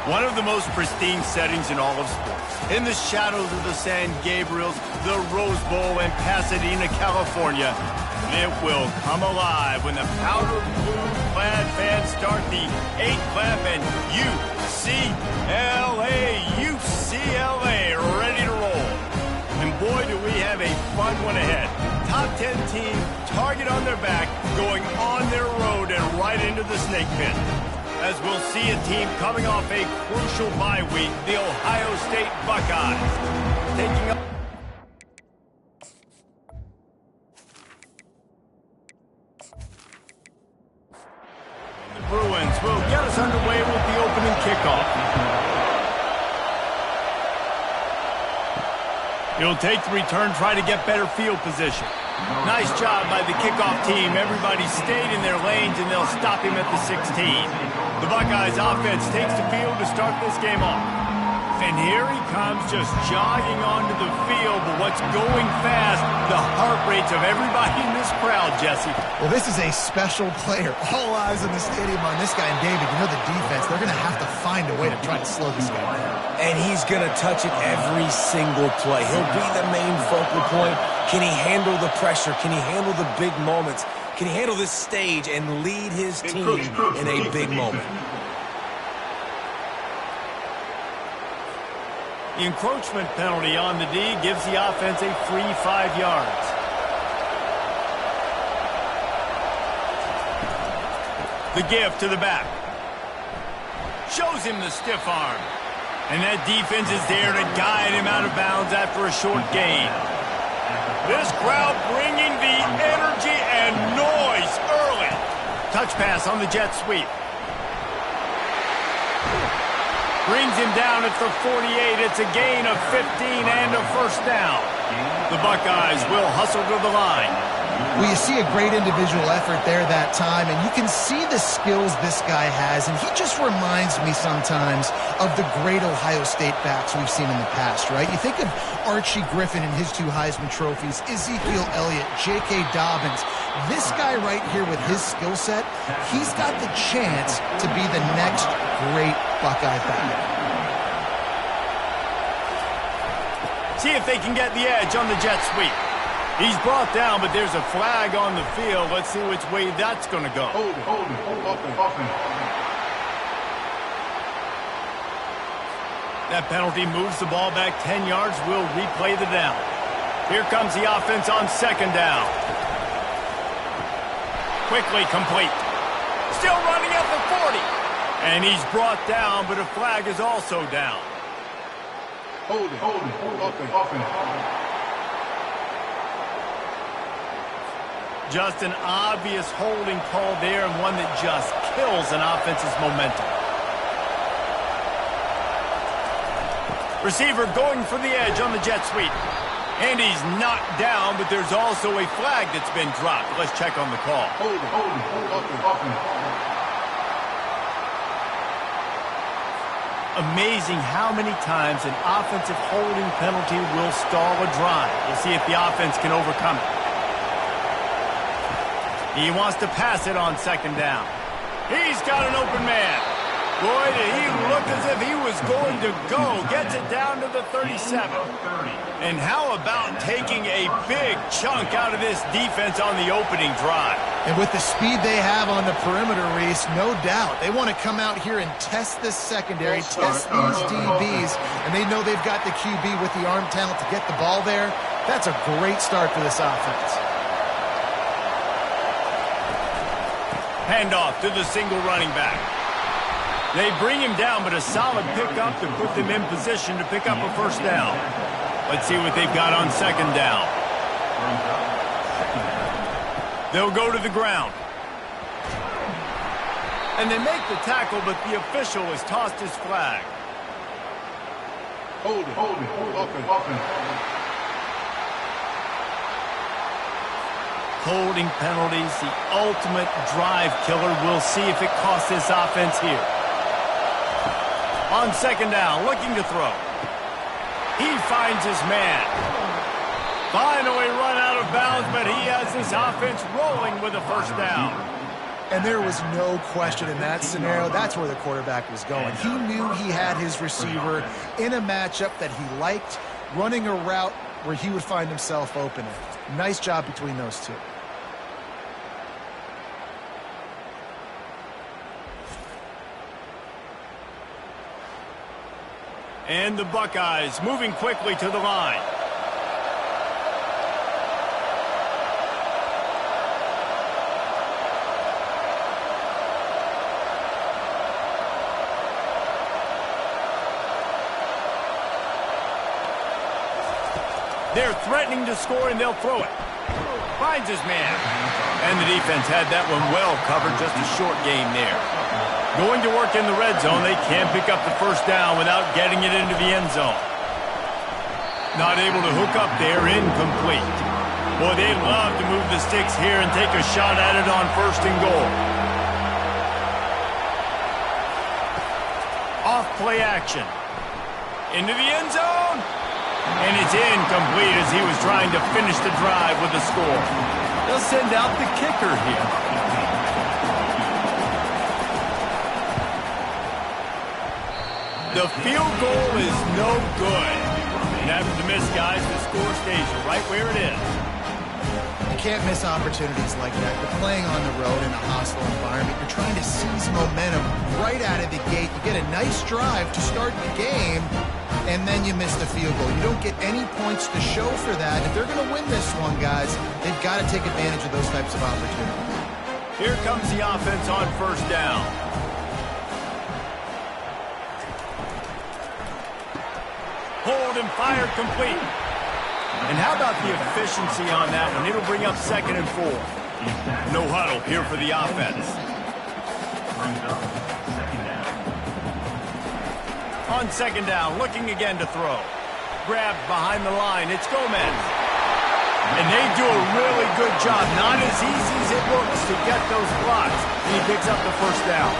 One of the most pristine settings in all of sports. In the shadows of the San Gabriels, the Rose Bowl in Pasadena, California, it will come alive when the powder blue-clad fans start the 8-clap and UCLA, ready to roll. And boy, do we have a fun one ahead. Top 10 team, target on their back, going on their road and right into the snake pit. As we'll see a team coming off a crucial bye week, the Ohio State Buckeyes, taking up. The Bruins will get us underway with the opening kickoff. He'll take the return, try to get better field position. Nice job by the kickoff team. Everybody stayed in their lanes, and they'll stop him at the 16. The Buckeyes offense takes the field to start this game off. And here he comes just jogging onto the field, but what's going fast, the heart rates of everybody in this crowd, Jesse. Well, this is a special player. All eyes in the stadium on this guy. And David, you know the defense, they're going to have to find a way to try to slow this guy down. And he's going to touch it every single play. He'll be the main focal point. Can he handle the pressure? Can he handle the big moments? Can he handle this stage and lead his team in a big moment? The encroachment penalty on the D gives the offense a free 5 yards. The give to the back. Shows him the stiff arm. And that defense is there to guide him out of bounds after a short gain. This crowd bringing the energy and noise early. Touch pass on the jet sweep. Brings him down at the 48. It's a gain of 15 and a first down. The Buckeyes will hustle to the line. Well, you see a great individual effort there that time, and you can see the skills this guy has, and he just reminds me sometimes of the great Ohio State backs we've seen in the past, right? You think of Archie Griffin and his 2 Heisman trophies, Ezekiel Elliott, J.K. Dobbins. This guy right here with his skill set, he's got the chance to be the next great Buckeye back. See if they can get the edge on the jet sweep. He's brought down, but there's a flag on the field. Let's see which way that's going to go. Hold it. That penalty moves the ball back 10 yards. We'll replay the down. Here comes the offense on second down. Quickly complete. Still running at the 40. And he's brought down, but a flag is also down. Hold it. Just an obvious holding call there, and one that just kills an offense's momentum. Receiver going for the edge on the jet sweep. And he's knocked down, but there's also a flag that's been dropped. Let's check on the call. Hold it. Amazing how many times an offensive holding penalty will stall a drive. We'll see if the offense can overcome it. He wants to pass it on second down. He's got an open man. Boy, did he look as if he was going to go. Gets it down to the 37. And how about taking a big chunk out of this defense on the opening drive? And with the speed they have on the perimeter, Reese, no doubt, they want to come out here and test this secondary, test these DBs, and they know they've got the QB with the arm talent to get the ball there. That's a great start for this offense. Handoff to the single running back. They bring him down, but a solid pickup to put them in position to pick up a first down. Let's see what they've got on second down. They'll go to the ground. And they make the tackle, but the official has tossed his flag. Hold it. Holding penalties, the ultimate drive killer. We'll see if it costs this offense here. On second down, looking to throw. He finds his man. Finally run out of bounds, but he has this offense rolling with a first down. And there was no question in that scenario. That's where the quarterback was going. He knew he had his receiver in a matchup that he liked, running a route where he would find himself open. Nice job between those two. And the Buckeyes moving quickly to the line. They're threatening to score, and they'll throw it. Finds his man. And the defense had that one well covered. Just a short game there. Going to work in the red zone. They can't pick up the first down without getting it into the end zone. Not able to hook up there. Incomplete. Boy, they'd love to move the sticks here and take a shot at it on 1st and goal. Off play action. Into the end zone. And it's incomplete as he was trying to finish the drive with a score. They'll send out the kicker here. The field goal is no good. And after the miss, guys, the score stays right where it is. You can't miss opportunities like that. You're playing on the road in a hostile environment. You're trying to seize momentum right out of the gate. You get a nice drive to start the game, and then you miss the field goal. You don't get any points to show for that. If they're going to win this one, guys, they've got to take advantage of those types of opportunities. Here comes the offense on 1st down. Hold and fired complete. And how about the efficiency on that one? It'll bring up 2nd and 4. No huddle here for the offense. On 2nd down, looking again to throw. Grabbed behind the line. It's Gomez. And they do a really good job. Not as easy as it looks to get those blocks. And he picks up the 1st down.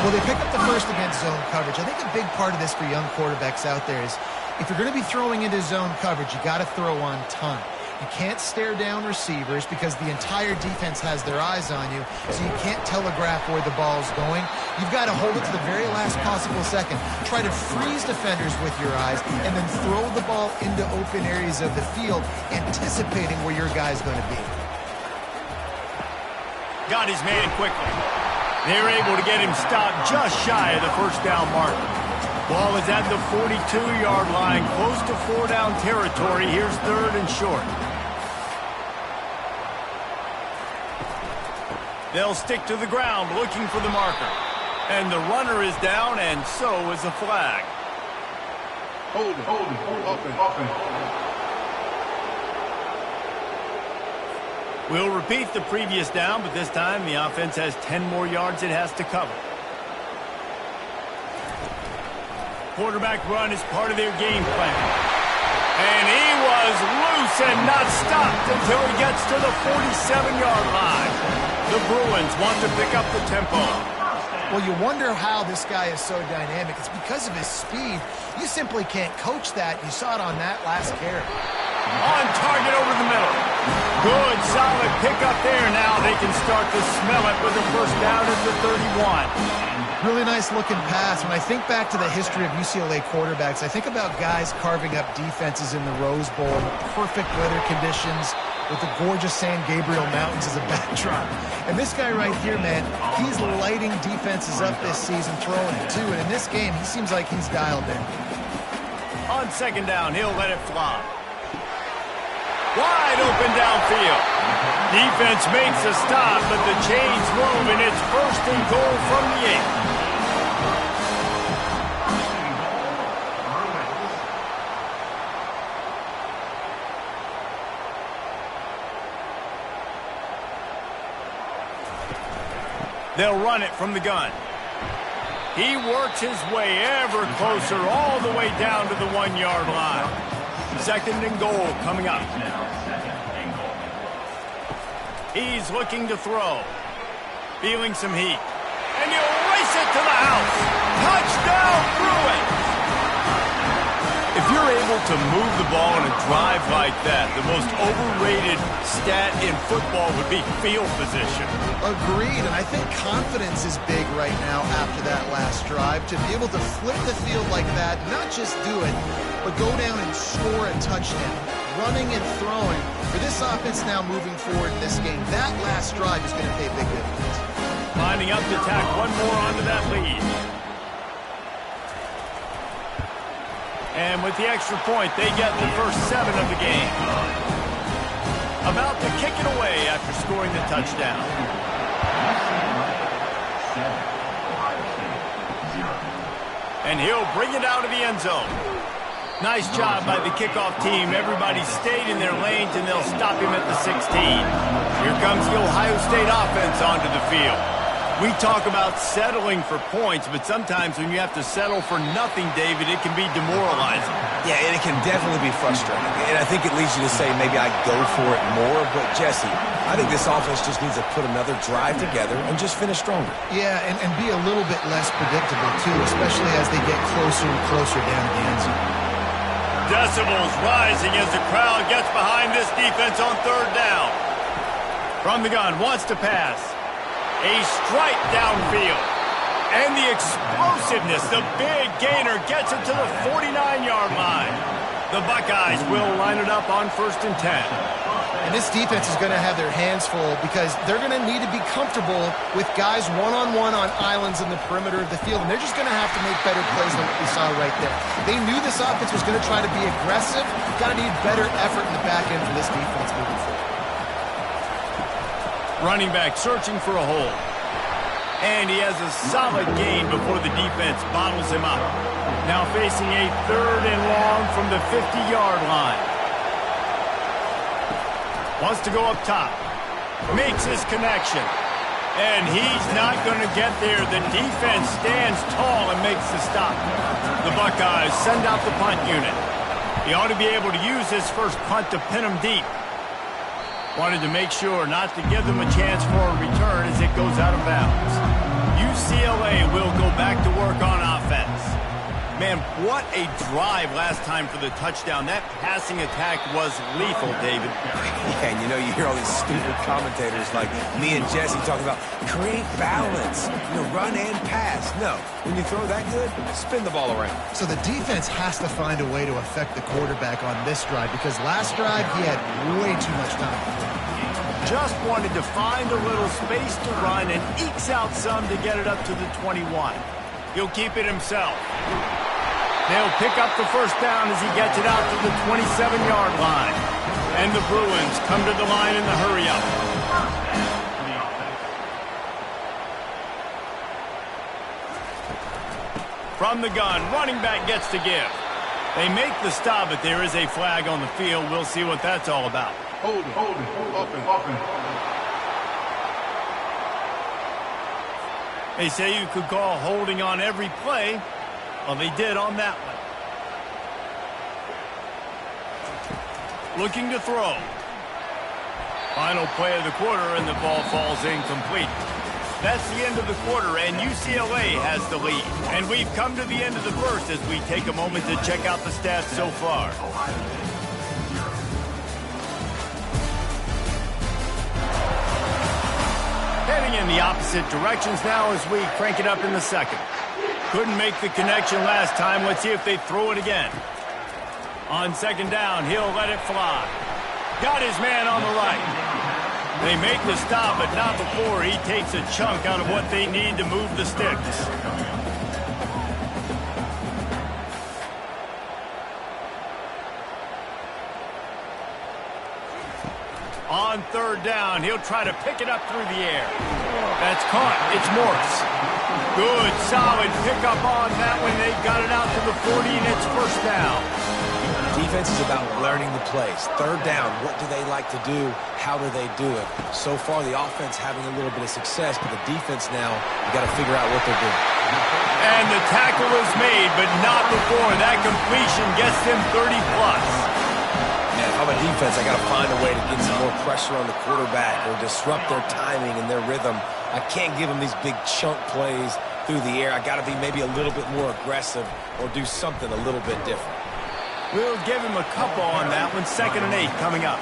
Well, they pick up the first against zone coverage. I think a big part of this for young quarterbacks out there is if you're going to be throwing into zone coverage, you got to throw on time. You can't stare down receivers because the entire defense has their eyes on you, so you can't telegraph where the ball's going. You've got to hold it to the very last possible second. Try to freeze defenders with your eyes and then throw the ball into open areas of the field, anticipating where your guy's going to be. Got his man quickly. They're able to get him stopped just shy of the 1st down marker. Ball is at the 42-yard line, close to 4-down territory. Here's 3rd and short. They'll stick to the ground looking for the marker. And the runner is down, and so is the flag. Hold it. Offense. We'll repeat the previous down, but this time the offense has 10 more yards it has to cover. Quarterback run is part of their game plan. And he was loose and not stopped until he gets to the 47-yard line. The Bruins want to pick up the tempo. Well, you wonder how this guy is so dynamic. It's because of his speed. You simply can't coach that. You saw it on that last carry. On target over the middle. Good, solid pickup there. Now they can start to smell it with a 1st down at the 31. Really nice looking pass. When I think back to the history of UCLA quarterbacks, I think about guys carving up defenses in the Rose Bowl in perfect weather conditions with the gorgeous San Gabriel Mountains as a backdrop. And this guy right here, man, he's lighting defenses up this season, throwing it too. And in this game, he seems like he's dialed in. On 2nd down, he'll let it fly. Wide open downfield. Defense makes a stop, but the chains move, and it's 1st and goal from the 8. They'll run it from the gun. He works his way ever closer, all the way down to the 1-yard line. 2nd and goal coming up. He's looking to throw. Feeling some heat. And he'll race it to the house. Touchdown, Bruins! If you're able to move the ball in a drive like that, the most overrated stat in football would be field position. Agreed, and I think confidence is big right now after that last drive. To be able to flip the field like that, not just do it, but go down and score a touchdown. Running and throwing. For this offense now moving forward in this game, that last drive is going to pay big dividends. Lining up to tack one more onto that lead. And with the extra point, they get the first 7 of the game. About to kick it away after scoring the touchdown. And he'll bring it out of the end zone. Nice job by the kickoff team. Everybody stayed in their lanes, and they'll stop him at the 16. Here comes the Ohio State offense onto the field. We talk about settling for points, but sometimes when you have to settle for nothing, David, it can be demoralizing. Yeah, and it can definitely be frustrating. And I think it leads you to say maybe I'd go for it more. But, Jesse, I think this offense just needs to put another drive together and just finish stronger. Yeah, and be a little bit less predictable, too, especially as they get closer and closer down to the end zone. Decibels rising as the crowd gets behind this defense on third down. From the gun, wants to pass. A strike downfield. And the explosiveness, the big gainer gets it to the 49-yard line. The Buckeyes will line it up on 1st and 10. And this defense is going to have their hands full because they're going to need to be comfortable with guys one-on-one on islands in the perimeter of the field. And they're just going to have to make better plays than what we saw right there. They knew this offense was going to try to be aggressive. Got to need better effort in the back end for this defense moving forward. Running back searching for a hole. And he has a solid gain before the defense bottles him up. Now facing a 3rd and long from the 50-yard line. Wants to go up top. Makes his connection. And he's not going to get there. The defense stands tall and makes the stop. The Buckeyes send out the punt unit. He ought to be able to use his first punt to pin him deep. Wanted to make sure not to give them a chance for a return as it goes out of bounds. UCLA will go back to work on offense. Man, what a drive last time for the touchdown. That passing attack was lethal, David. Yeah, and you know, you hear all these stupid commentators like me and Jesse talking about create balance, run and pass. No, when you throw that good, spin the ball around. So the defense has to find a way to affect the quarterback on this drive because last drive he had way too much time. Just wanted to find a little space to run and ekes out some to get it up to the 21. He'll keep it himself. They'll pick up the first down as he gets it out to the 27-yard line. And the Bruins come to the line in the hurry-up. From the gun, running back gets to give. They make the stop, but there is a flag on the field. We'll see what that's all about. Hold it, open. They say you could call holding on every play. Well, they did on that one. Looking to throw. Final play of the quarter, and the ball falls incomplete. That's the end of the quarter, and UCLA has the lead. And we've come to the end of the first as we take a moment to check out the stats so far. Heading in the opposite directions now as we crank it up in the second. Couldn't make the connection last time. Let's see if they throw it again. On 2nd down, he'll let it fly. Got his man on the right. They make the stop, but not before he takes a chunk out of what they need to move the sticks. On 3rd down, he'll try to pick it up through the air. That's caught. It's Morse. Good, solid pickup on that one. They got it out to the 40, and it's 1st down. Defense is about learning the plays. 3rd down, what do they like to do? How do they do it? So far, the offense having a little bit of success, but the defense now, you got to figure out what they're doing. And the tackle is made, but not before. That completion gets them 30-plus. Man, if I'm a defense, I got to find a way to get some more pressure on the quarterback or disrupt their timing and their rhythm. I can't give them these big chunk plays through the air. I got to be maybe a little bit more aggressive or do something a little bit different. We'll give him a couple on that one. 2nd and 8 coming up.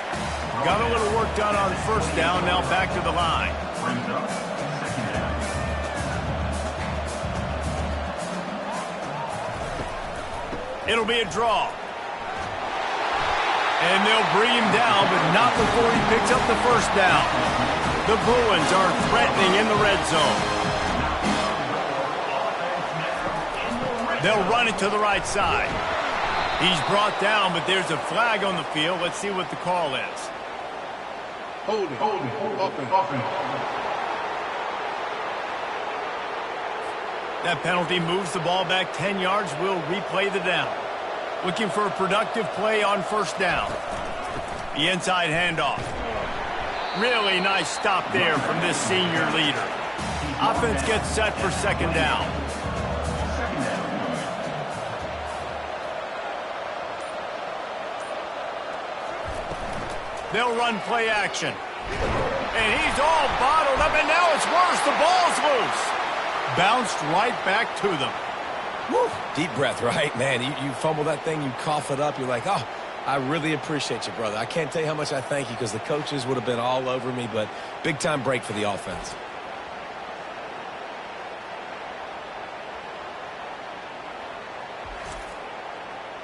Got a little work done on 1st down. Now back to the line. It'll be a draw. And they'll bring him down, but not before he picks up the 1st down. The Bruins are threatening in the red zone. They'll run it to the right side. He's brought down, but there's a flag on the field. Let's see what the call is. Hold it. Offense. That penalty moves the ball back 10 yards. We'll replay the down. Looking for a productive play on 1st down. The inside handoff. Really nice stop there from this senior leader. Offense gets set for 2nd down. They'll run play action. And he's all bottled up, and now it's worse. The ball's loose. Bounced right back to them. Woo. Deep breath, right? Man, you fumble that thing, you cough it up, you're like, oh, I really appreciate you, brother. I can't tell you how much I thank you because the coaches would have been all over me, but big-time break for the offense.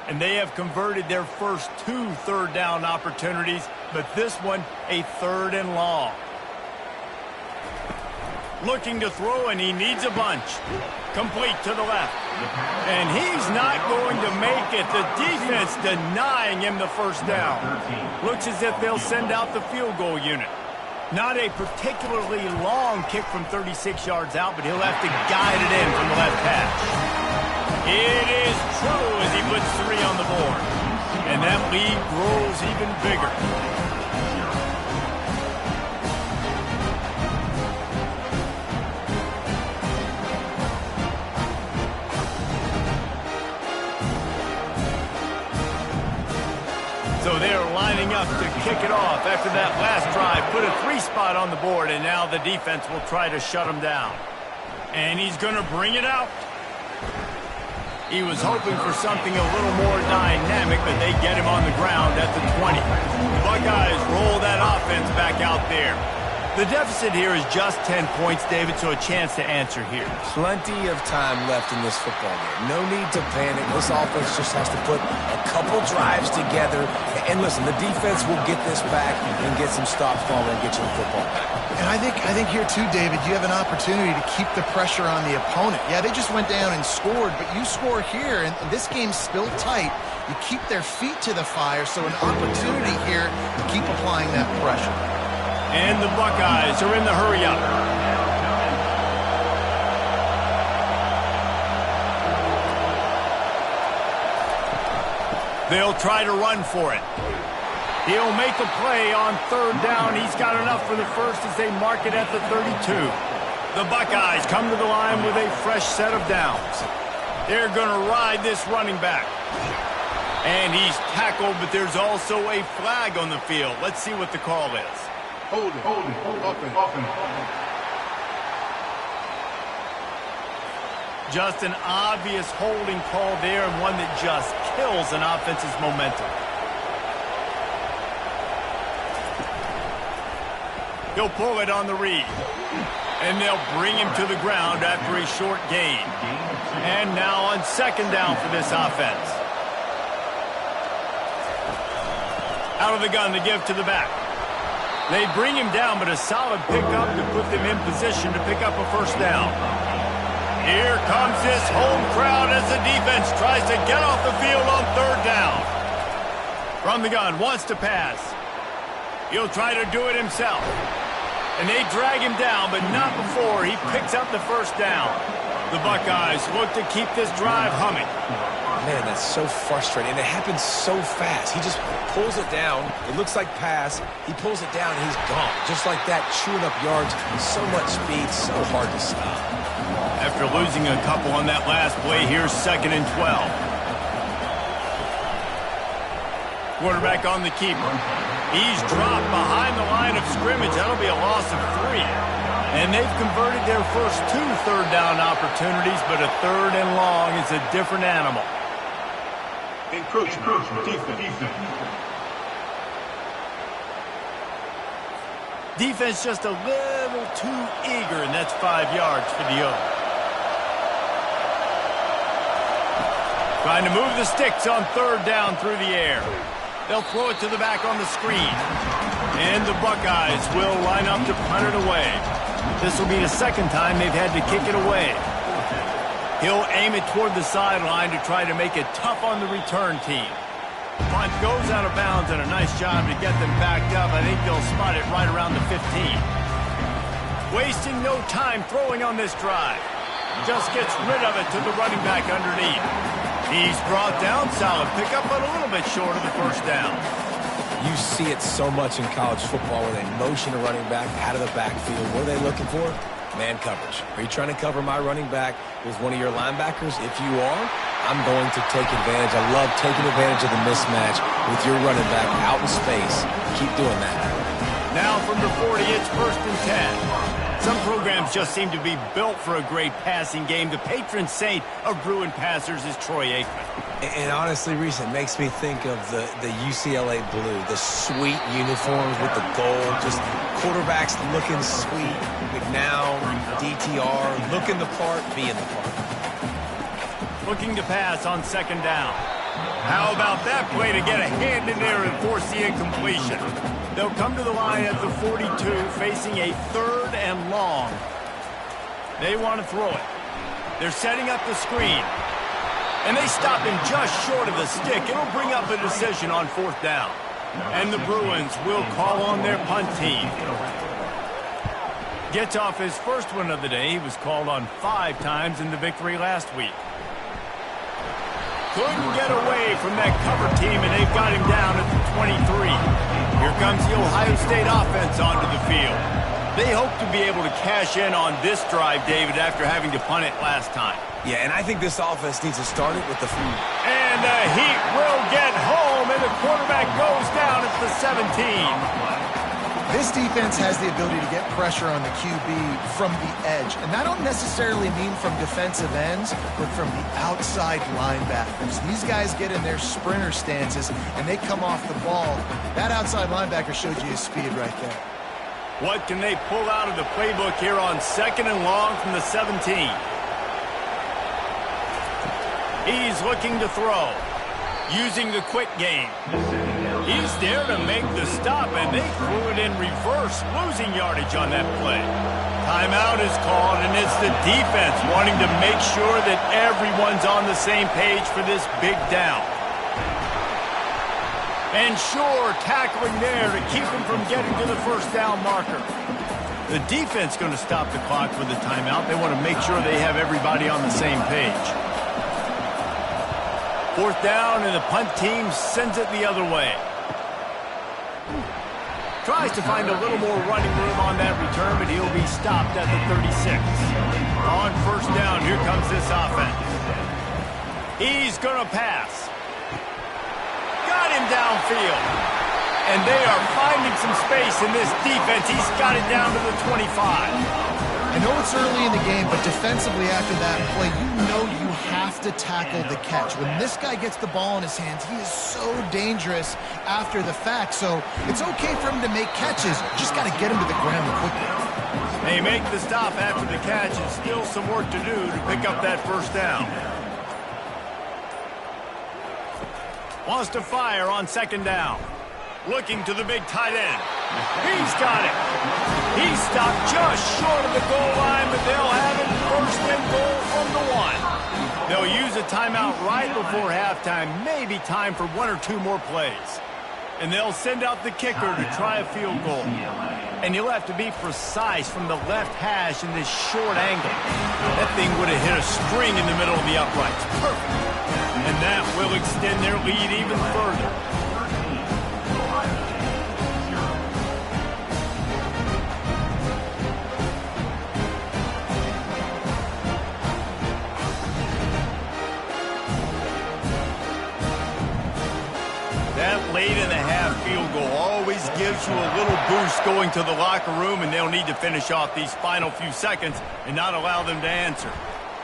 And they have converted their first 2 3rd down opportunities, but this one a 3rd and long. Looking to throw, and he needs a bunch. Complete to the left. And he's not going to make it. The defense denying him the 1st down. Looks as if they'll send out the field goal unit. Not a particularly long kick from 36 yards out, but he'll have to guide it in from the left hash. It is true as he puts 3 on the board. And that lead grows even bigger. So they're lining up to kick it off after that last drive. Put a 3 spot on the board, and now the defense will try to shut him down. And he's going to bring it out. He was hoping for something a little more dynamic, but they get him on the ground at the 20. The Buckeyes roll that offense back out there. The deficit here is just 10 points, David, so a chance to answer here. Plenty of time left in this football game. No need to panic. This offense just has to put a couple drives together. And listen, the defense will get this back and get some stops following and get you the football back. And I think here too, David, you have an opportunity to keep the pressure on the opponent. Yeah, they just went down and scored, but you score here, and this game's still tight. You keep their feet to the fire, so an opportunity here to keep applying that pressure. And the Buckeyes are in the hurry-up. They'll try to run for it. He'll make a play on 3rd down. He's got enough for the 1st as they mark it at the 32. The Buckeyes come to the line with a fresh set of downs. They're going to ride this running back. And he's tackled, but there's also a flag on the field. Let's see what the call is. Hold it. Offense. Just an obvious holding call there, and one that just kills an offense's momentum. He'll pull it on the read. And they'll bring him to the ground after a short gain. And now on 2nd down for this offense. Out of the gun to give to the back. They bring him down, but a solid pickup to put them in position to pick up a 1st down. Here comes this home crowd as the defense tries to get off the field on 3rd down. From the gun, wants to pass. He'll try to do it himself. And they drag him down, but not before he picks up the 1st down. The Buckeyes look to keep this drive humming. Man, that's so frustrating. And it happens so fast. He just pulls it down. It looks like pass. He pulls it down, and he's gone. Just like that, chewing up yards. So much speed, so hard to stop. After losing a couple on that last play, here's 2nd and 12. Quarterback on the keeper. He's dropped behind the line of scrimmage. That'll be a loss of 3. And they've converted their first 2 3rd down opportunities, but a 3rd and long is a different animal. Encroachment. Defense. Defense just a little too eager, and that's 5 yards for the O. Trying to move the sticks on 3rd down through the air. They'll throw it to the back on the screen. And the Buckeyes will line up to punt it away. This will be the 2nd time they've had to kick it away. He'll aim it toward the sideline to try to make it tough on the return team. Punt goes out of bounds, and a nice job to get them backed up. I think they'll spot it right around the 15. Wasting no time throwing on this drive. Just gets rid of it to the running back underneath. He's brought down, solid pickup, but a little bit short of the 1st down. You see it so much in college football where they motion a running back out of the backfield. What are they looking for? Man coverage. Are you trying to cover my running back with one of your linebackers? If you are, I'm going to take advantage. I love taking advantage of the mismatch with your running back out in space. Keep doing that. Now from the 40, it's 1st and 10. Some programs just seem to be built for a great passing game. The patron saint of Bruin passers is Troy Aikman. And honestly, Reese, it makes me think of the UCLA blue, the sweet uniforms with the gold, just quarterbacks looking sweet. McNown, DTR, looking the part, being the part. Looking to pass on 2nd down. How about that play to get a hand in there and force the incompletion? They'll come to the line at the 42, facing a 3rd and long. They want to throw it. They're setting up the screen. And they stop him just short of the stick. It'll bring up a decision on 4th down. And the Bruins will call on their punt team. Gets off his 1st one of the day. He was called on 5 times in the victory last week. Couldn't get away from that cover team, and they've got him down at the 23. Here comes the Ohio State offense onto the field. They hope to be able to cash in on this drive, David, after having to punt it last time. Yeah, and I think this offense needs to start it with the food. And the Heat will get home, and the quarterback goes down at the 17. This defense has the ability to get pressure on the QB from the edge. And I don't necessarily mean from defensive ends, but from the outside linebackers. These guys get in their sprinter stances, and they come off the ball. That outside linebacker showed you his speed right there. What can they pull out of the playbook here on 2nd and long from the 17? He's looking to throw, using the quick game. He's there to make the stop, and they threw it in reverse, losing yardage on that play. Timeout is called, and it's the defense wanting to make sure that everyone's on the same page for this big down. And sure, tackling there to keep him from getting to the 1st down marker. The defense going to stop the clock with the timeout. They want to make sure they have everybody on the same page. 4th down, and the punt team sends it the other way. Tries to find a little more running room on that return, but he'll be stopped at the 36. On 1st down, here comes this offense. He's going to pass. Got him downfield. And they are finding some space in this defense. He's got it down to the 25. I know it's early in the game, but defensively after that play, you know you have to tackle the catch. When this guy gets the ball in his hands, he is so dangerous after the fact. So it's okay for him to make catches. Just got to get him to the ground quickly. They make the stop after the catch, and still some work to do to pick up that 1st down. Wants to fire on 2nd down. Looking to the big tight end. He's got it. He's stopped just short of the goal line, but they'll have it 1st and goal from the 1. They'll use a timeout right before halftime. Maybe time for 1 or 2 more plays. And they'll send out the kicker to try a field goal. And you'll have to be precise from the left hash in this short angle. That thing would have hit a string in the middle of the uprights. Perfect. And that will extend their lead even further. That late-in-the-half field goal always gives you a little boost going to the locker room, and they'll need to finish off these final few seconds and not allow them to answer.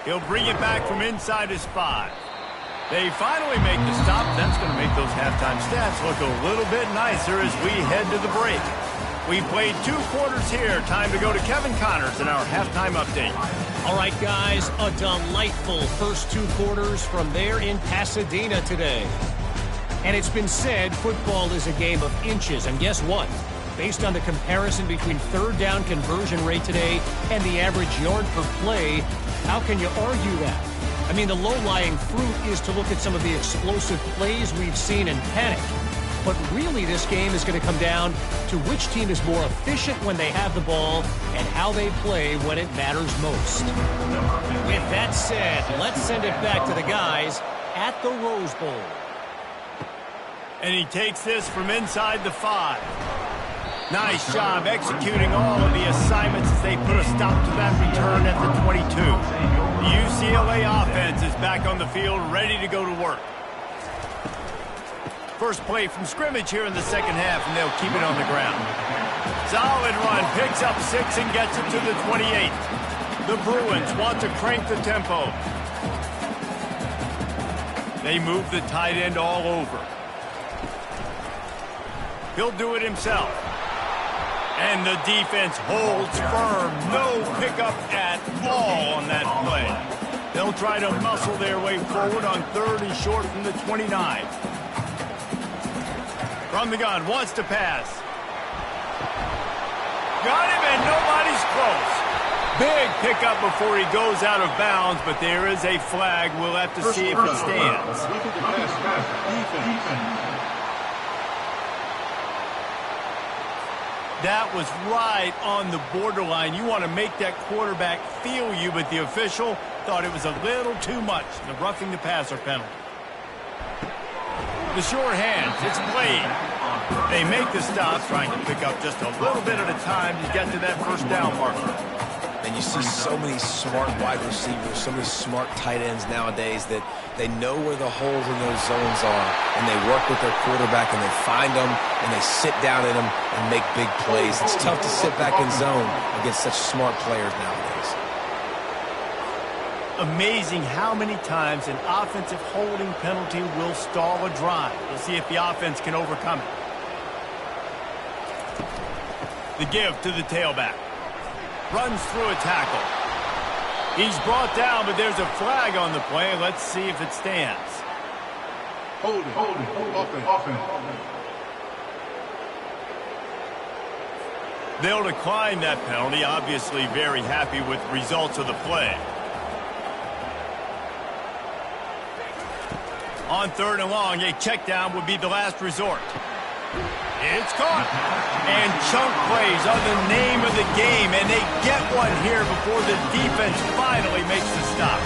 He'll bring it back from inside his 5. They finally make the stop. That's going to make those halftime stats look a little bit nicer as we head to the break. We played 2 quarters here. Time to go to Kevin Connors in our halftime update. All right, guys, a delightful first 2 quarters from there in Pasadena today. And it's been said football is a game of inches. And guess what? Based on the comparison between third down conversion rate today and the average yard per play, how can you argue that? I mean, the low-lying fruit is to look at some of the explosive plays we've seen in panic. But really, this game is going to come down to which team is more efficient when they have the ball and how they play when it matters most. With that said, let's send it back to the guys at the Rose Bowl. And he takes this from inside the 5. Nice job executing all of the assignments as they put a stop to that return at the 22. The UCLA offense is back on the field, ready to go to work. First play from scrimmage here in the second half, and they'll keep it on the ground. Solid run, picks up 6 and gets it to the 28. The Bruins want to crank the tempo. They move the tight end all over. He'll do it himself. And the defense holds firm. No pickup at all on that play. They'll try to muscle their way forward on 3rd and short from the 29. From the gun, wants to pass. Got him, and nobody's close. Big pickup before he goes out of bounds, but there is a flag. We'll have to see if it stands. That was right on the borderline. You want to make that quarterback feel you, but the official thought it was a little too much. The roughing the passer penalty. The short hands, it's played. They make the stop, trying to pick up just a little bit at a time to get to that first down marker. And you see so many smart wide receivers, so many smart tight ends nowadays that they know where the holes in those zones are, and they work with their quarterback, and they find them, and they sit down in them and make big plays. It's tough to sit back in zone against such smart players nowadays. Amazing how many times an offensive holding penalty will stall a drive. We'll see if the offense can overcome it. The give to the tailback. Runs through a tackle. He's brought down, but there's a flag on the play. Let's see if it stands. Hold it, offense. They'll decline that penalty, obviously very happy with the results of the play. On 3rd and long, a check down would be the last resort. It's caught. And chunk plays are the name of the game, and they get one here before the defense finally makes the stop.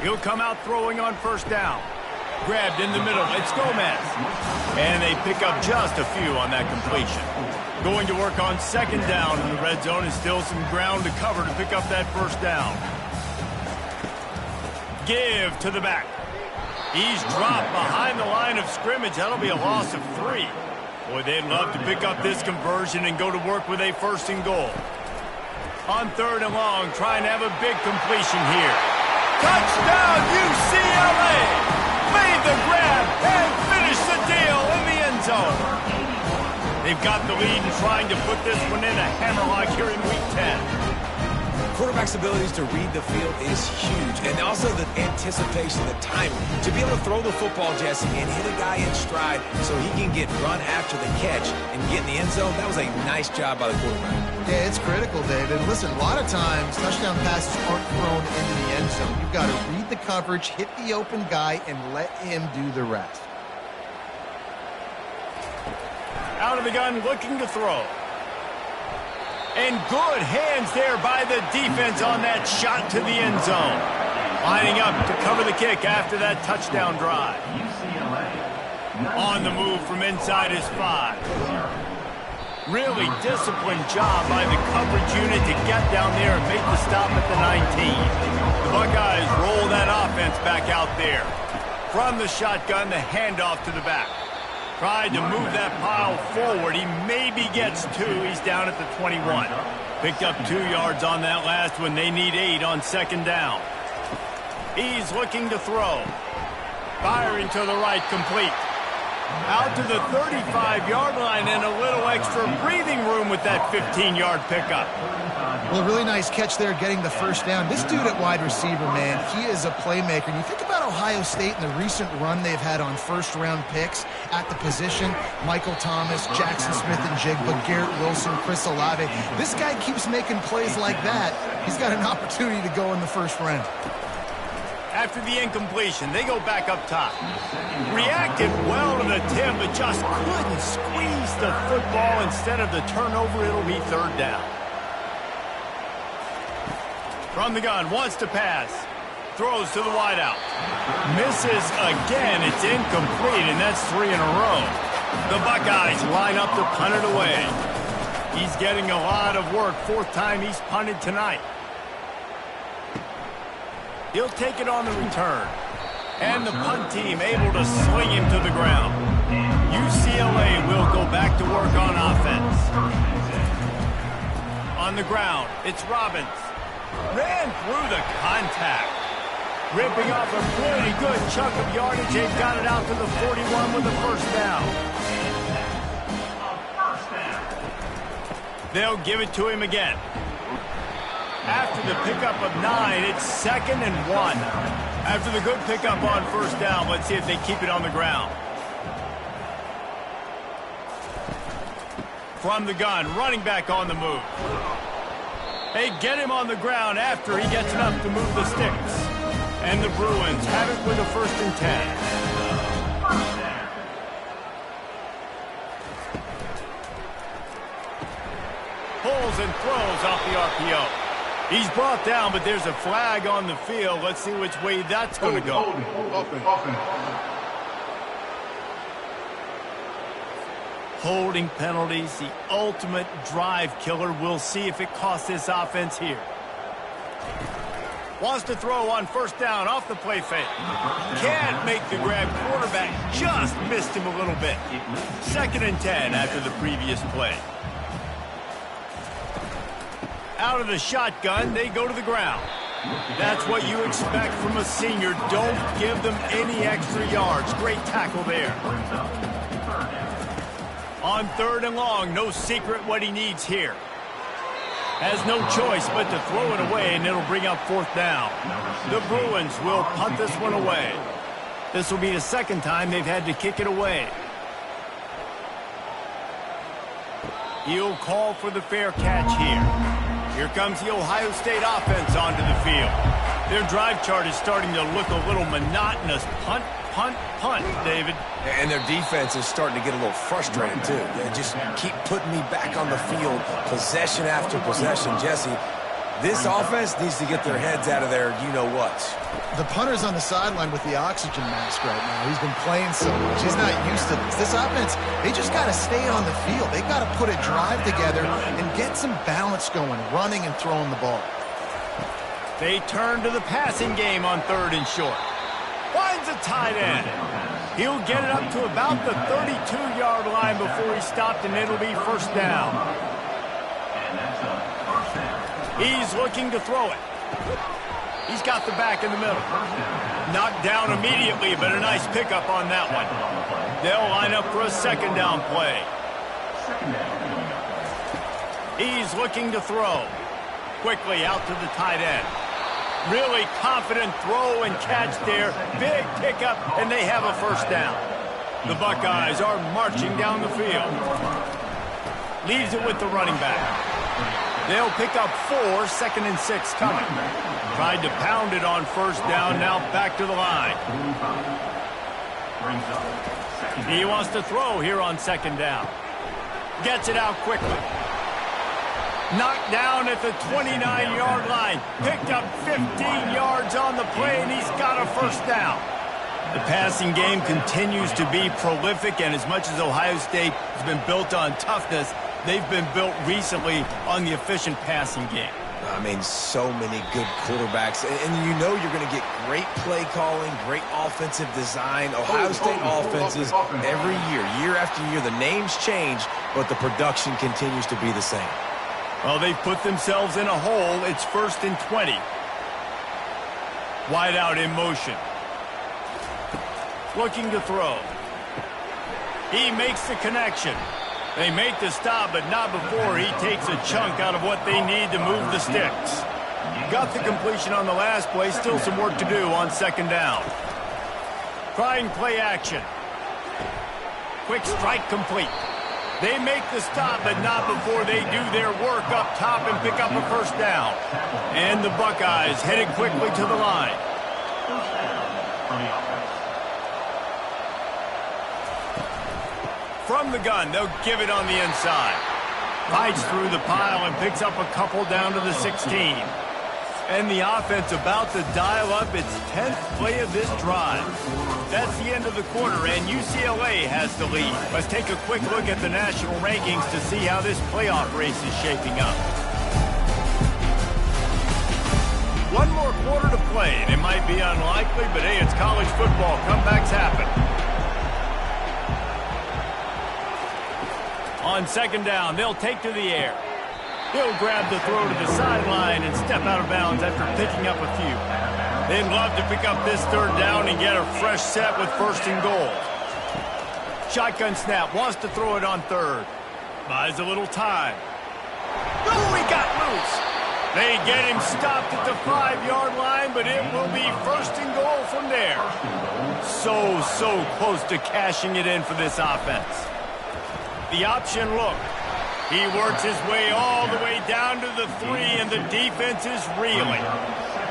He'll come out throwing on 1st down. Grabbed in the middle. It's Gomez. And they pick up just a few on that completion. Going to work on 2nd down in the red zone, and still some ground to cover to pick up that 1st down. Give to the back. He's dropped behind the line of scrimmage. That'll be a loss of 3. Boy, they'd love to pick up this conversion and go to work with a 1st and goal. On 3rd and long, trying to have a big completion here. Touchdown, UCLA! Made the grab and finished the deal in the end zone. They've got the lead and trying to put this one in a hammerlock here in Week 10. Quarterback's abilities to read the field is huge, and also the anticipation, the timing. To be able to throw the football, Jesse, and hit a guy in stride so he can get run after the catch and get in the end zone, that was a nice job by the quarterback. Yeah, it's critical, David. Listen, a lot of times touchdown passes aren't thrown into the end zone. You've got to read the coverage, hit the open guy, and let him do the rest. Out of the gun, looking to throw. And good hands there by the defense on that shot to the end zone. Lining up to cover the kick after that touchdown drive. On the move from inside his 5. Really disciplined job by the coverage unit to get down there and make the stop at the 19. The Buckeyes roll that offense back out there. From the shotgun, the handoff to the back. Tried to move that pile forward. He maybe gets 2. He's down at the 21. Picked up 2 yards on that last one. They need 8 on second down. He's looking to throw. Firing to the right, complete. Out to the 35-yard line and a little extra breathing room with that 15-yard pickup. Well, really nice catch there getting the first down. This dude at wide receiver, man, he is a playmaker. And you think about Ohio State and the recent run they've had on first-round picks at the position. Michael Thomas, Jackson Smith-Njigba, Garrett Wilson, Chris Olave. This guy keeps making plays like that. He's got an opportunity to go in the first round. After the incompletion, they go back up top. Reacted well to the tip, but just couldn't squeeze the football. Instead of the turnover, it'll be third down. From the gun, wants to pass. Throws to the wideout. Misses again. It's incomplete, and that's 3 in a row. The Buckeyes line up to punt it away. He's getting a lot of work. 4th time he's punted tonight. He'll take it on the return. And the punt team able to sling him to the ground. UCLA will go back to work on offense. On the ground, it's Robbins. Ran through the contact. Ripping off a pretty good chunk of yardage. They've got it out to the 41 with the first down. They'll give it to him again. After the pickup of 9, it's 2nd and 1. After the good pickup on first down, let's see if they keep it on the ground. From the gun, running back on the move. They get him on the ground after he gets enough to move the sticks. And the Bruins have it with a 1st and 10. Pulls and throws off the RPO. He's brought down, but there's a flag on the field. Let's see which way that's going to go. Holding penalties, the ultimate drive killer. We'll see if it costs this offense here. Wants to throw on first down off the play fake. Can't make the grab. Quarterback just missed him a little bit. 2nd and 10 after the previous play. Out of the shotgun, they go to the ground. That's what you expect from a senior. Don't give them any extra yards. Great tackle there. On 3rd and long, no secret what he needs here. Has no choice but to throw it away, and it'll bring up 4th down. The Bruins will punt this one away. This will be the 2nd time they've had to kick it away. He'll call for the fair catch here. Here comes the Ohio State offense onto the field. Their drive chart is starting to look a little monotonous. Punt, punt, punt, David. And their defense is starting to get a little frustrated, too. They just keep putting me back on the field, possession after possession. Jesse, this offense needs to get their heads out of their you-know-what. The punter's on the sideline with the oxygen mask right now. He's been playing so much. He's not used to this. This offense, they just got to stay on the field. They've got to put a drive together and get some balance going, running and throwing the ball. They turn to the passing game on 3rd and short. Finds a tight end. He'll get it up to about the 32-yard line before he stopped, and it'll be 1st down. He's looking to throw it. He's got the back in the middle. Knocked down immediately, but a nice pickup on that one. They'll line up for a 2nd down play. He's looking to throw. Quickly out to the tight end. Really confident throw and catch there. Big pickup, and they have a 1st down. The Buckeyes are marching down the field. Leaves it with the running back. They'll pick up 4, 2nd and 6 coming. Tried to pound it on 1st down, now back to the line. He wants to throw here on 2nd down. Gets it out quickly. Knocked down at the 29-yard line. Picked up 15 yards on the play, and he's got a 1st down. The passing game continues to be prolific, and as much as Ohio State has been built on toughness, they've been built recently on the efficient passing game. I mean, so many good quarterbacks. And you know you're going to get great play calling, great offensive design. Ohio State offenses every year, year after year, the names change, but the production continues to be the same. Well, they've put themselves in a hole. It's 1st and 20. Wide out in motion. Looking to throw. He makes the connection. They make the stop, but not before he takes a chunk out of what they need to move the sticks. Got the completion on the last play. Still some work to do on 2nd down. Trying play action. Quick strike complete. They make the stop, but not before they do their work up top and pick up a 1st down. And the Buckeyes headed quickly to the line. From the gun, they'll give it on the inside. Fights through the pile and picks up a couple down to the 16. And the offense about to dial up its 10th play of this drive. That's the end of the quarter, and UCLA has the lead. Let's take a quick look at the national rankings to see how this playoff race is shaping up. One more quarter to play, and it might be unlikely, but hey, it's college football. Comebacks happen. On 2nd down, they'll take to the air. He'll grab the throw to the sideline and step out of bounds after picking up a few. They'd love to pick up this 3rd down and get a fresh set with 1st and goal. Shotgun snap, wants to throw it on 3rd. Buys a little time. Oh, he got loose. They get him stopped at the 5-yard line, but it will be 1st and goal from there. So close to cashing it in for this offense. The option look. He works his way all the way down to the 3, and the defense is reeling.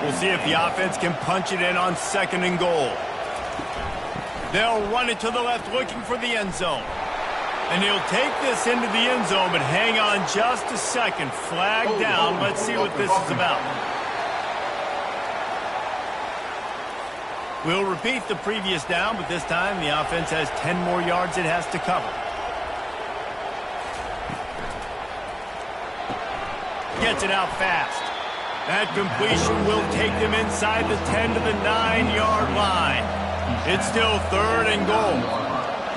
We'll see if the offense can punch it in on 2nd and goal. They'll run it to the left looking for the end zone. And he'll take this into the end zone, but hang on just a second. Flag down. Let's see what this is about. We'll repeat the previous down, but this time the offense has 10 more yards it has to cover. Gets it out fast. That completion will take them inside the 10 to the 9-yard line. It's still 3rd and goal.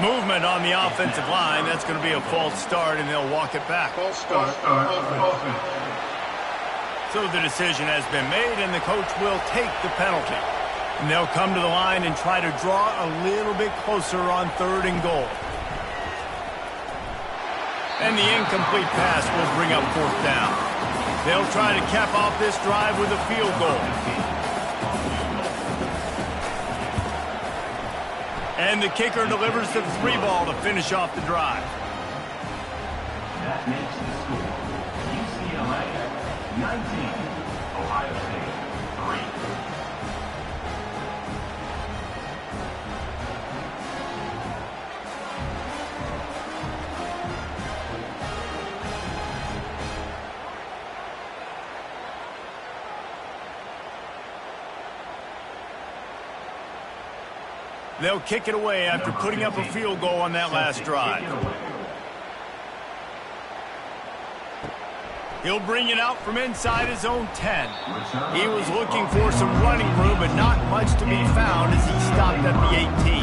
Movement on the offensive line. That's going to be a false start, and they'll walk it back. False start. So the decision has been made, and the coach will take the penalty. And they'll come to the line and try to draw a little bit closer on 3rd and goal. And the incomplete pass will bring up 4th down. They'll try to cap off this drive with a field goal. And the kicker delivers the 3 ball to finish off the drive. That makes the score UCLA 19, Ohio State 3. They'll kick it away after putting up a field goal on that last drive. He'll bring it out from inside his own 10. He was looking for some running room, but not much to be found as he stopped at the 18.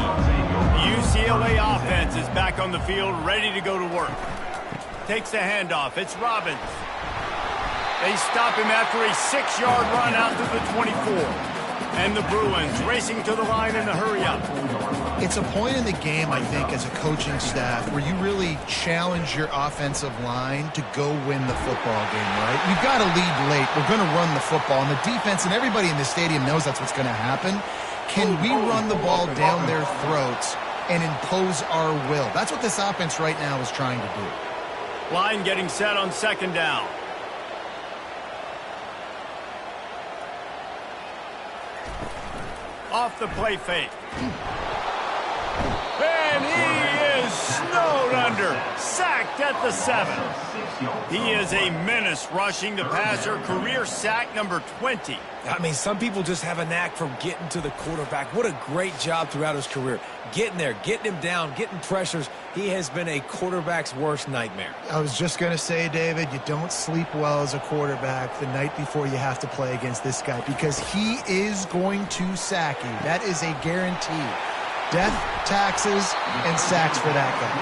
The UCLA offense is back on the field, ready to go to work. Takes the handoff. It's Robbins. They stop him after a 6-yard run out to the 24. And the Bruins racing to the line in a hurry-up. It's a point in the game, I think, as a coaching staff where you really challenge your offensive line to go win the football game, right? You've got to lead late. We're going to run the football. And the defense and everybody in the stadium knows that's what's going to happen. Can we run the ball down their throats and impose our will? That's what this offense right now is trying to do. Line getting set on 2nd down. Off the play fake. And he is snowed under. Sacked at the 7. He is a menace rushing the passer. Career sack number 20. I mean, some people just have a knack for getting to the quarterback. What a great job throughout his career. Getting there, getting him down, getting pressures. He has been a quarterback's worst nightmare. I was just going to say, David, you don't sleep well as a quarterback the night before you have to play against this guy because he is going to sack you. That is a guarantee. Death, taxes, and sacks for that guy.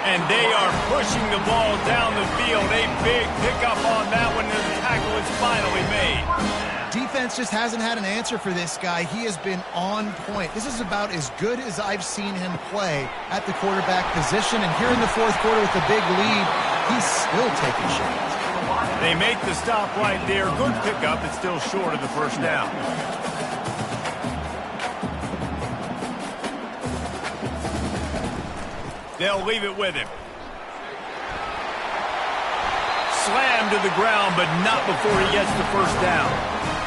And they are pushing the ball down the field. A big pickup on that one, and the tackle is finally made. Defense just hasn't had an answer for this guy. He has been on point. This is about as good as I've seen him play at the quarterback position. And here in the fourth quarter with a big lead, he's still taking shots. They make the stop right there. Good pickup. It's still short of the first down. They'll leave it with him. Slammed to the ground, but not before he gets the first down.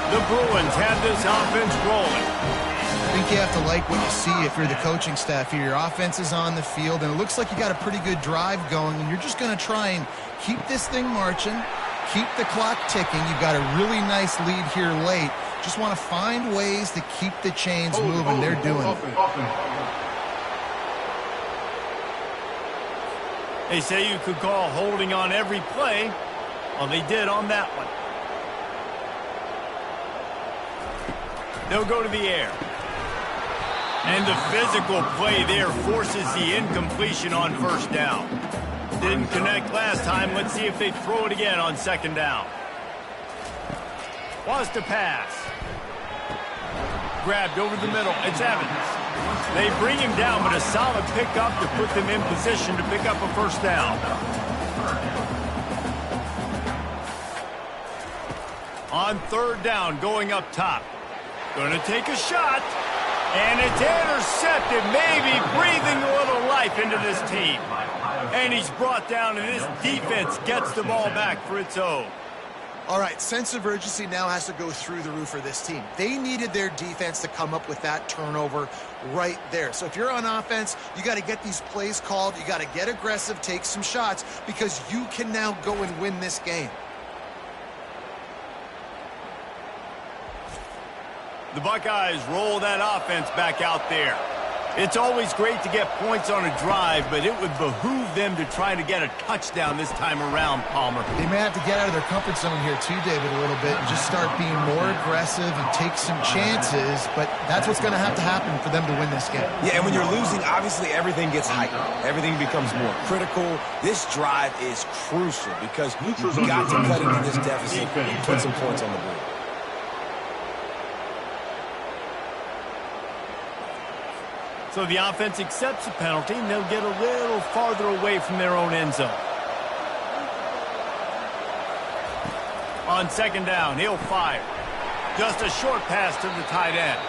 The Bruins have this offense rolling. I think you have to like what you see if you're the coaching staff here. Your offense is on the field, and it looks like you got a pretty good drive going, and you're just going to try and keep this thing marching, keep the clock ticking. You've got a really nice lead here late. Just want to find ways to keep the chains moving. They're doing it. They say you could call holding on every play. Well, they did on that one. They'll go to the air. And the physical play there forces the incompletion on first down. Didn't connect last time. Let's see if they throw it again on second down. Wants to pass. Grabbed over the middle. It's Evans. They bring him down, but a solid pickup to put them in position to pick up a first down. On third down, going up top. Going to take a shot. And it's intercepted, maybe breathing a little life into this team. And he's brought down, and this defense gets the ball back for its own. All right, sense of urgency now has to go through the roof for this team. They needed their defense to come up with that turnover right there. So if you're on offense, you got to get these plays called. You got to get aggressive, take some shots, because you can now go and win this game. The Buckeyes roll that offense back out there. It's always great to get points on a drive, but it would behoove them to try to get a touchdown this time around, Palmer. They may have to get out of their comfort zone here too, David, a little bit, and just start being more aggressive and take some chances, but that's what's going to happen for them to win this game. Yeah, and when you're losing, obviously everything gets heightened. Everything becomes more critical. This drive is crucial because you've got to cut into this deficit and put some points on the board. So the offense accepts the penalty, and they'll get a little farther away from their own end zone. On second down, he'll fire. Just a short pass to the tight end.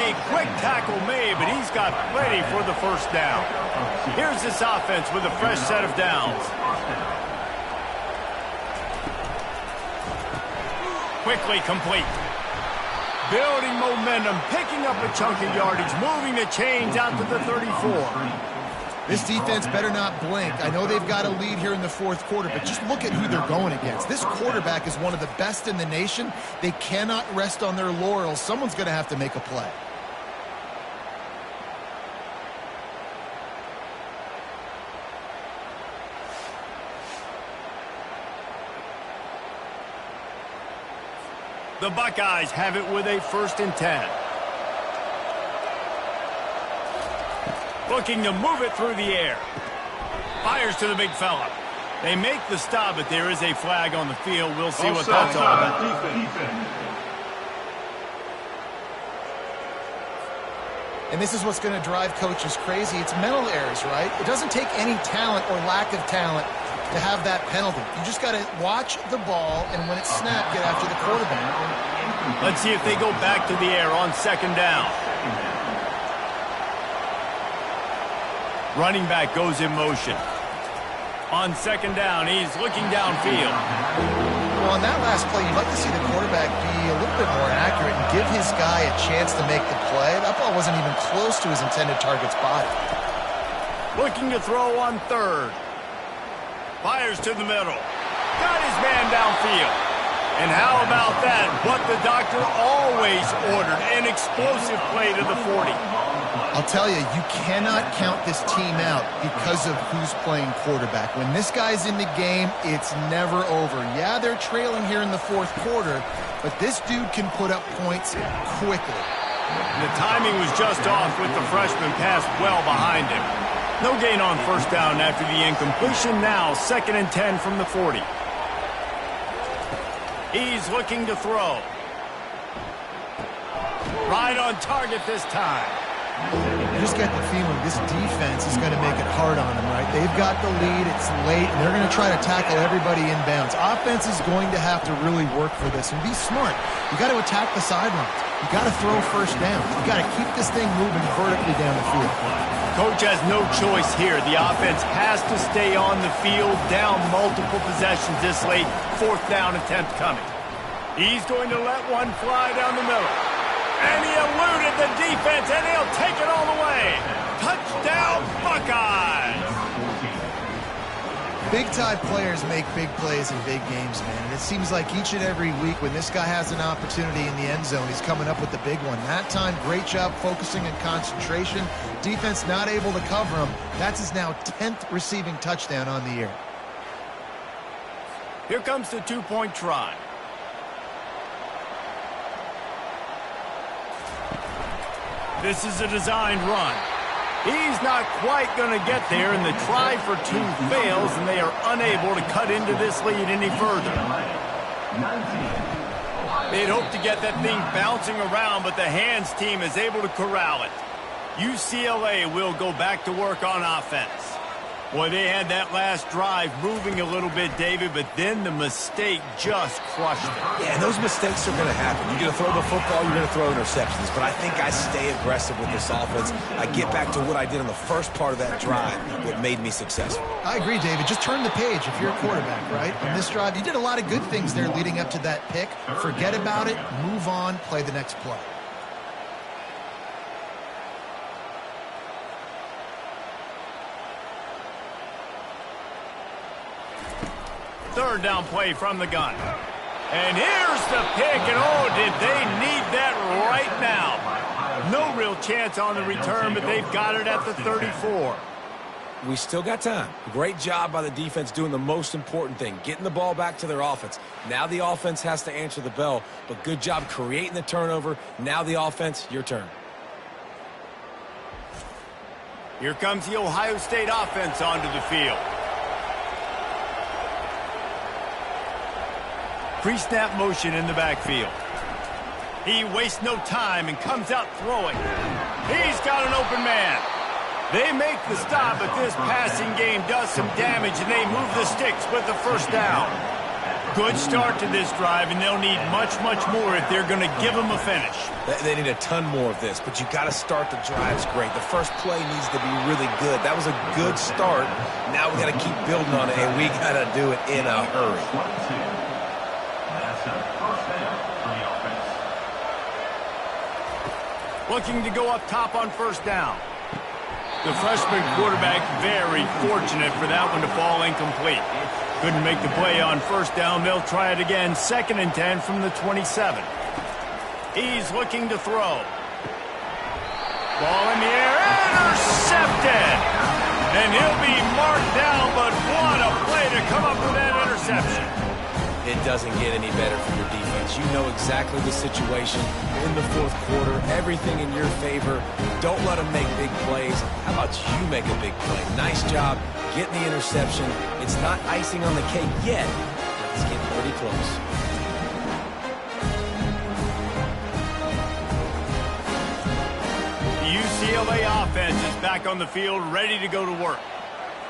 A quick tackle made, but he's got plenty for the first down. Here's this offense with a fresh set of downs. Quickly complete. Building momentum, picking up a chunk of yardage, moving the chains out to the 34. This defense better not blink. I know they've got a lead here in the fourth quarter, but just look at who they're going against. This quarterback is one of the best in the nation. They cannot rest on their laurels. Someone's going to have to make a play. The Buckeyes have it with a 1st and 10. Looking to move it through the air. Fires to the big fella. They make the stop, but there is a flag on the field. We'll see what that's all about. And this is what's going to drive coaches crazy. It's mental errors, right? It doesn't take any talent or lack of talent to have that penalty. You just got to watch the ball, and when it's snapped, get after the quarterback. Let's see if they go back to the air on second down. Running back goes in motion. On second down, he's looking downfield. Well, on that last play, you'd like to see the quarterback be a little bit more accurate and give his guy a chance to make the play. That ball wasn't even close to his intended target's body. Looking to throw on third. Fires to the middle. Got his man downfield. And how about that? What the doctor always ordered, an explosive play to the 40. I'll tell you, you cannot count this team out because of who's playing quarterback. When this guy's in the game, it's never over. Yeah, they're trailing here in the fourth quarter, but this dude can put up points quickly. The timing was just off with the freshman pass well behind him. No gain on first down after the incompletion. Now 2nd and 10 from the 40. He's looking to throw. Right on target this time. You just get the feeling this defense is going to make it hard on them, right? They've got the lead, it's late, and they're going to try to tackle everybody inbounds. Offense is going to have to really work for this and be smart. You got to attack the sidelines. You got to throw first down. You got to keep this thing moving vertically down the field. Coach has no choice here. The offense has to stay on the field, down multiple possessions this late. 4th down attempt coming. He's going to let one fly down the middle. And he eluded the defense, and he'll take it all the way. Touchdown, Buckeyes! Big-time players make big plays in big games, man. And it seems like each and every week when this guy has an opportunity in the end zone, he's coming up with the big one. That time, great job focusing and concentration. Defense not able to cover him. That's his now 10th receiving touchdown on the year. Here comes the 2-point try. This is a designed run. He's not quite going to get there, and the try for 2 fails, and they are unable to cut into this lead any further. They'd hoped to get that thing bouncing around, but the hands team is able to corral it. UCLA will go back to work on offense. Boy, they had that last drive moving a little bit, David, but then the mistake just crushed it. Yeah, and those mistakes are going to happen. You're going to throw the football, you're going to throw interceptions. But I think I stay aggressive with this offense. I get back to what I did on the first part of that drive, what made me successful. I agree, David. Just turn the page if you're a quarterback, right? On this drive, you did a lot of good things there leading up to that pick. Forget about it, move on, play the next play. Third down play from the gun. And here's the pick, and oh, did they need that right now. No real chance on the return, but they've got it at the 34. We still got time. Great job by the defense doing the most important thing, getting the ball back to their offense. Now the offense has to answer the bell, but good job creating the turnover. Now the offense, your turn. Here comes the Ohio State offense onto the field. Pre-snap motion in the backfield. He wastes no time and comes out throwing. He's got an open man. They make the stop, but this passing game does some damage, and they move the sticks with the first down. Good start to this drive, and they'll need much, much more if they're going to give them a finish. They need a ton more of this, but you got to start the drives great. The first play needs to be really good. That was a good start. Now we got to keep building on it, and we got to do it in a hurry. Looking to go up top on first down. The freshman quarterback very fortunate for that one to fall incomplete. Couldn't make the play on first down. They'll try it again. 2nd and 10 from the 27. He's looking to throw. Ball in the air. Intercepted! And he'll be marked down, but what a play to come up with that interception. It doesn't get any better for your defense. You know exactly the situation in the 4th quarter. Everything in your favor. Don't let them make big plays. How about you make a big play? Nice job getting the interception. It's not icing on the cake yet, but it's getting pretty close. The UCLA offense is back on the field, ready to go to work.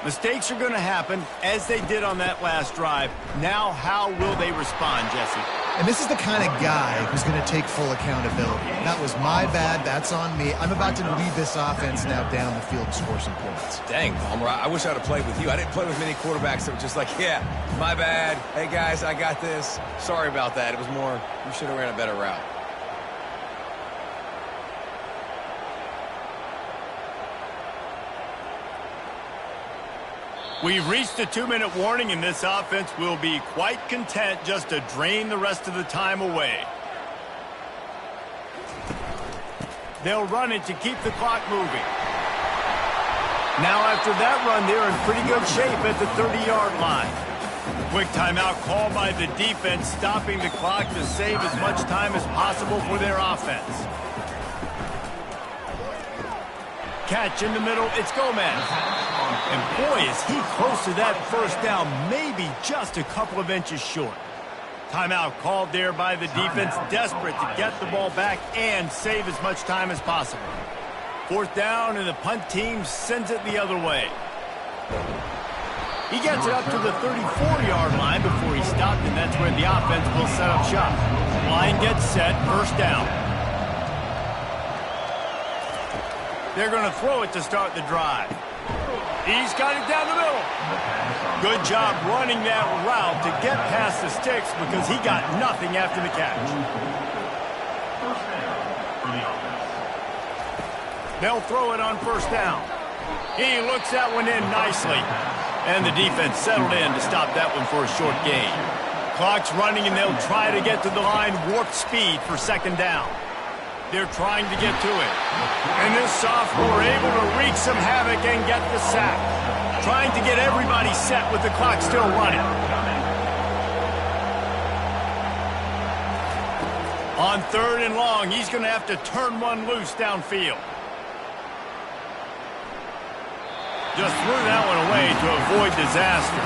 Mistakes are going to happen, as they did on that last drive. Now, how will they respond, Jesse? And this is the kind of guy who's going to take full accountability. That was my bad. That's on me. I'm about to lead this offense now down the field and score some points. Dang, Palmer, I wish I would have played with you. I didn't play with many quarterbacks that were just like, yeah, my bad. Hey, guys, I got this. Sorry about that. It was more, you should have ran a better route. We've reached a 2-minute warning, and this offense will be quite content just to drain the rest of the time away. They'll run it to keep the clock moving. Now after that run, they're in pretty good shape at the 30-yard line. Quick timeout called by the defense, stopping the clock to save as much time as possible for their offense. Catch in the middle, it's Gomez. And boy, is he close to that first down, maybe just a couple of inches short. Timeout called there by the defense, desperate to get the ball back and save as much time as possible. 4th down, and the punt team sends it the other way. He gets it up to the 34-yard line before he stopped, and that's where the offense will set up shop. Line gets set, 1st down. They're going to throw it to start the drive. He's got it down the middle. Good job running that route to get past the sticks because he got nothing after the catch. They'll throw it on 1st down. He looks that one in nicely. And the defense settled in to stop that one for a short gain. Clock's running, and they'll try to get to the line warp speed for 2nd down. They're trying to get to it. And this sophomore able to wreak some havoc and get the sack. Trying to get everybody set with the clock still running. On 3rd and long, he's going to have to turn one loose downfield. Just threw that one away to avoid disaster.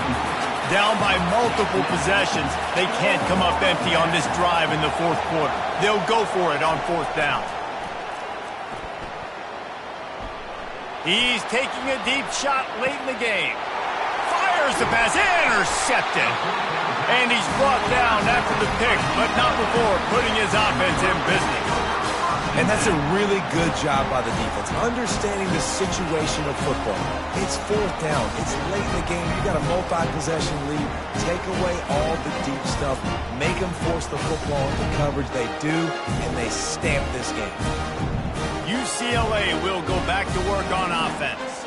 Down by multiple possessions, they can't come up empty on this drive in the 4th quarter. They'll go for it on 4th down. He's taking a deep shot late in the game. Fires the pass, intercepted. And he's brought down after the pick, but not before putting his offense in business. And that's a really good job by the defense, understanding the situation of football. It's 4th down. It's late in the game. You got a multi-possession lead. Take away all the deep stuff. Make them force the football into coverage. They do, and they stamp this game. UCLA will go back to work on offense.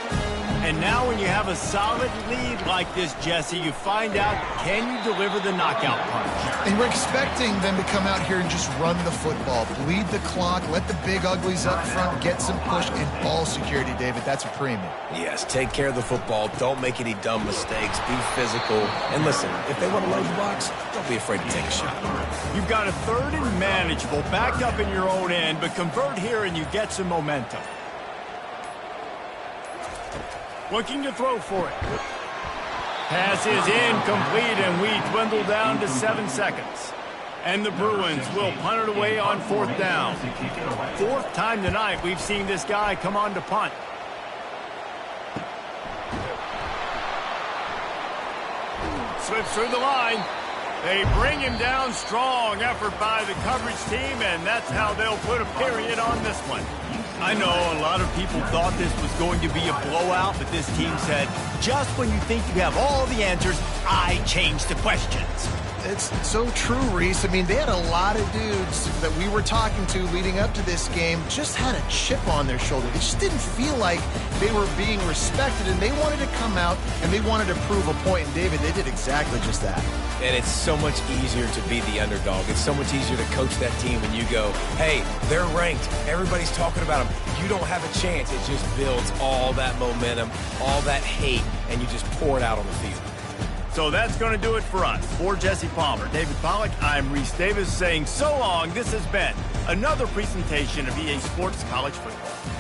And now when you have a solid lead like this, Jesse, you find out, can you deliver the knockout punch? And we're expecting them to come out here and just run the football, bleed the clock, let the big uglies up front, get some push, and ball security, David. That's a premium. Yes, take care of the football. Don't make any dumb mistakes. Be physical. And listen, if they want to load the box, don't be afraid to take a shot. You've got a 3rd and manageable, backed up in your own end, but convert here and you get some momentum. Looking to throw for it. Pass is incomplete, and we dwindle down to 7 seconds. And the Bruins will punt it away on 4th down. 4th time tonight we've seen this guy come on to punt. Slips through the line. They bring him down. Strong effort by the coverage team, and that's how they'll put a period on this one. I know a lot of people thought this was going to be a blowout, but this team said, just when you think you have all the answers, I change the questions. It's so true, Reese. I mean, they had a lot of dudes that we were talking to leading up to this game just had a chip on their shoulder. They just didn't feel like they were being respected, and they wanted to come out, and they wanted to prove a point. And, David, they did exactly just that. And it's so much easier to be the underdog. It's so much easier to coach that team when you go, hey, they're ranked. Everybody's talking about them. You don't have a chance. It just builds all that momentum, all that hate, and you just pour it out on the field. So that's going to do it for us. For Jesse Palmer, David Pollack, I'm Reese Davis saying so long. This has been another presentation of EA Sports College Football.